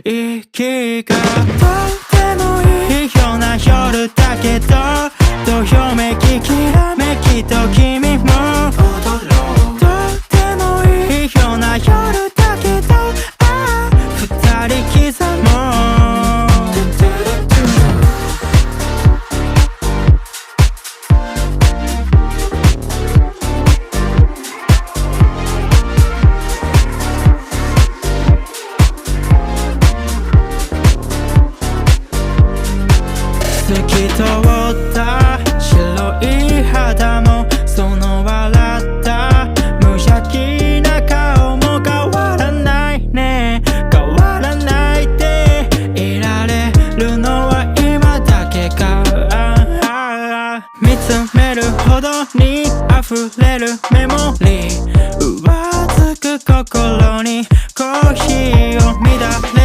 息がとてもいいような夜だけど、どよめききらめきと君も踊ろう。とてもいいような夜だけど、二人刻もう。透き通った白い肌も、その笑った無邪気な顔も変わらないね。変わらないでいられるのは今だけか。見つめるほどに溢れるメモリー、上ずく心にコーヒーを